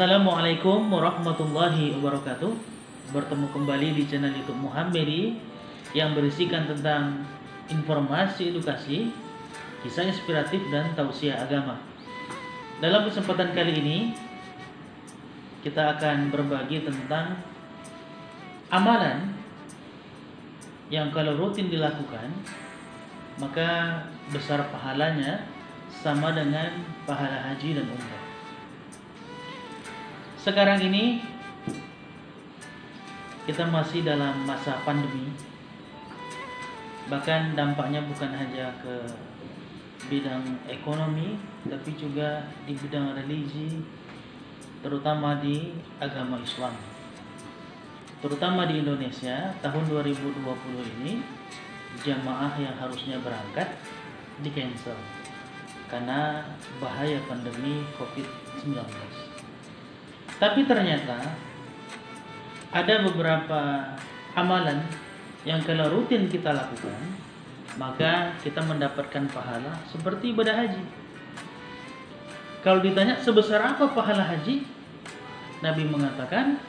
Assalamualaikum warahmatullahi wabarakatuh. Bertemu kembali di channel YouTube Muhammadi yang berisikan tentang informasi edukasi, kisah inspiratif dan tausiah agama. Dalam kesempatan kali ini kita akan berbagi tentang amalan yang kalau rutin dilakukan maka besar pahalanya sama dengan pahala haji dan umrah. Sekarang ini kita masih dalam masa pandemi. Bahkan dampaknya bukan hanya ke bidang ekonomi, tapi juga di bidang religi, terutama di agama Islam. Terutama di Indonesia, tahun 2020 ini jamaah yang harusnya berangkat di-cancel karena bahaya pandemi COVID-19. Tapi ternyata ada beberapa amalan yang kalau rutin kita lakukan, maka kita mendapatkan pahala seperti ibadah haji. Kalau ditanya sebesar apa pahala haji, Nabi mengatakan,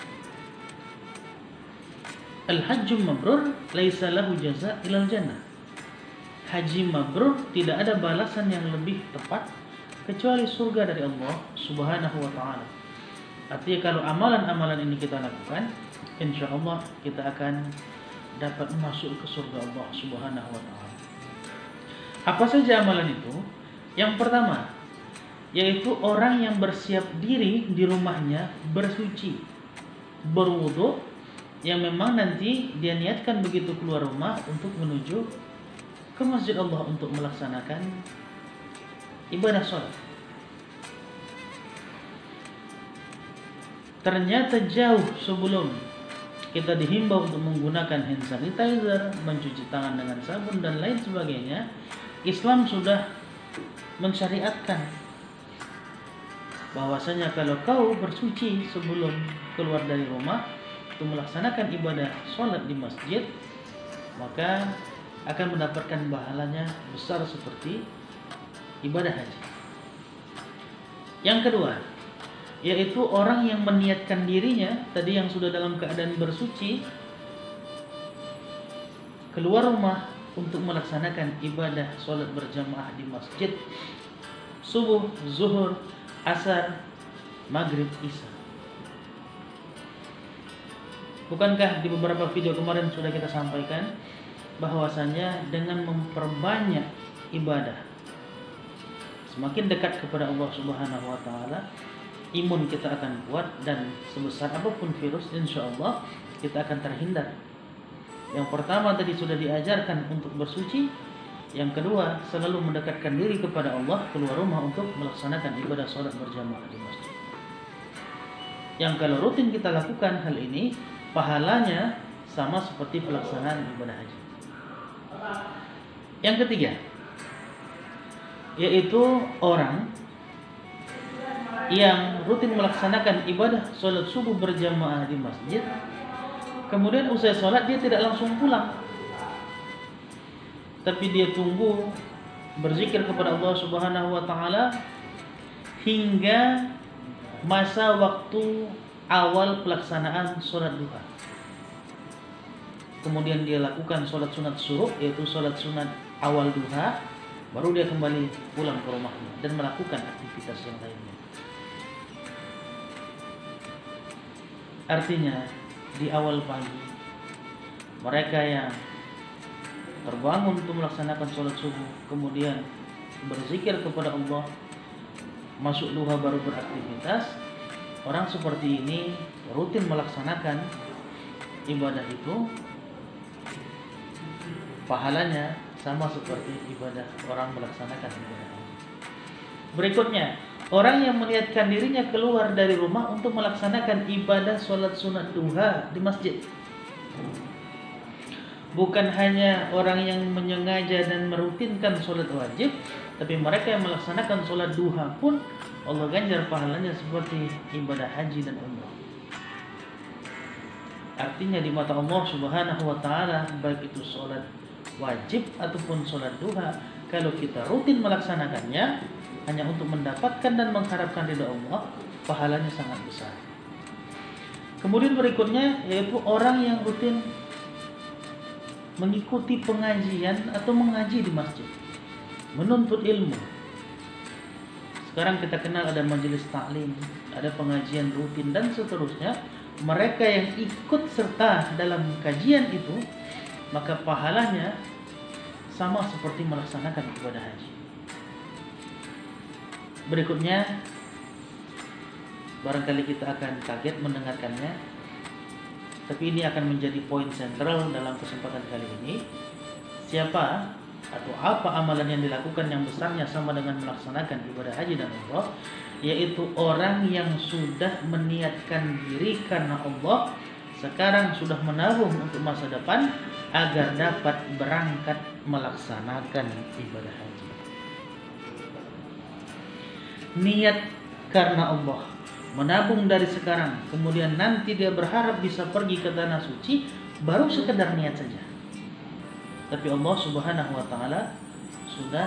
Al-hajjum mabrur laisa lahu jaza ilal jannah. Haji mabrur tidak ada balasan yang lebih tepat kecuali surga dari Allah Subhanahu wa taala. Artinya kalau amalan-amalan ini kita lakukan, insya Allah kita akan dapat masuk ke surga Allah Subhanahu wa taala. Apa saja amalan itu? Yang pertama, yaitu orang yang bersiap diri di rumahnya bersuci, berwudu, yang memang nanti dia niatkan begitu keluar rumah untuk menuju ke masjid Allah untuk melaksanakan ibadah sholat. Ternyata jauh sebelum kita dihimbau untuk menggunakan hand sanitizer, mencuci tangan dengan sabun dan lain sebagainya, Islam sudah mensyariatkan bahwasanya kalau kau bersuci sebelum keluar dari rumah untuk melaksanakan ibadah sholat di masjid, maka akan mendapatkan pahalanya besar seperti ibadah haji. Yang kedua, yaitu orang yang meniatkan dirinya tadi yang sudah dalam keadaan bersuci keluar rumah untuk melaksanakan ibadah sholat berjamaah di masjid subuh, zuhur, asar, maghrib, isya. Bukankah di beberapa video kemarin sudah kita sampaikan bahwasanya dengan memperbanyak ibadah semakin dekat kepada Allah Subhanahu wa taala, imun kita akan kuat dan sebesar apapun virus insya Allah kita akan terhindar. Yang pertama tadi sudah diajarkan untuk bersuci. Yang kedua selalu mendekatkan diri kepada Allah keluar rumah untuk melaksanakan ibadah sholat berjamaah di masjid. Yang kalau rutin kita lakukan hal ini, pahalanya sama seperti pelaksanaan ibadah haji. Yang ketiga, yaitu orang yang rutin melaksanakan ibadah sholat subuh berjamaah di masjid, kemudian usai sholat dia tidak langsung pulang, tapi dia tunggu berzikir kepada Allah Subhanahu wa taala hingga masa waktu awal pelaksanaan sholat duha. Kemudian dia lakukan sholat sunat suruh, yaitu sholat sunat awal duha, baru dia kembali pulang ke rumahnya dan melakukan aktivitas yang lainnya. Artinya di awal pagi mereka yang terbangun untuk melaksanakan sholat subuh, kemudian berzikir kepada Allah, masuk duha baru beraktivitas, orang seperti ini rutin melaksanakan ibadah itu, pahalanya sama seperti ibadah orang melaksanakan ibadah. Berikutnya, orang yang meniatkan dirinya keluar dari rumah untuk melaksanakan ibadah sholat sunat duha di masjid. Bukan hanya orang yang menyengaja dan merutinkan sholat wajib, tapi mereka yang melaksanakan sholat duha pun Allah ganjar pahalanya seperti ibadah haji dan umrah. Artinya di mata Allah Subhanahu wa taala, baik itu sholat wajib ataupun sholat duha, kalau kita rutin melaksanakannya hanya untuk mendapatkan dan mengharapkan ridha Allah, pahalanya sangat besar. Kemudian berikutnya yaitu orang yang rutin mengikuti pengajian atau mengaji di masjid, menuntut ilmu. Sekarang kita kenal ada majelis taklim, ada pengajian rutin dan seterusnya. Mereka yang ikut serta dalam kajian itu, maka pahalanya sama seperti melaksanakan ibadah haji. Berikutnya, barangkali kita akan kaget mendengarkannya, tapi ini akan menjadi poin sentral dalam kesempatan kali ini. Siapa atau apa amalan yang dilakukan yang besarnya sama dengan melaksanakan ibadah haji dan umrah, yaitu orang yang sudah meniatkan diri karena Allah, sekarang sudah menabung untuk masa depan agar dapat berangkat melaksanakan ibadah haji. Niat karena Allah, menabung dari sekarang, kemudian nanti dia berharap bisa pergi ke tanah suci, baru sekedar niat saja. Tapi Allah Subhanahu wa taala sudah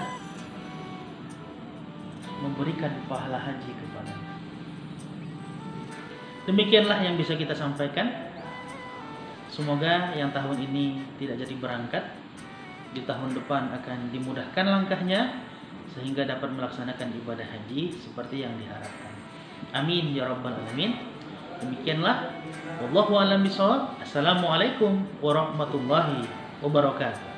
memberikan pahala haji kepadanya. Demikianlah yang bisa kita sampaikan. Semoga yang tahun ini tidak jadi berangkat, di tahun depan akan dimudahkan langkahnya sehingga dapat melaksanakan ibadah haji seperti yang diharapkan. Amin ya rabbal alamin. Demikianlah, wallahu a'lam bishawab. Assalamualaikum warahmatullahi wabarakatuh.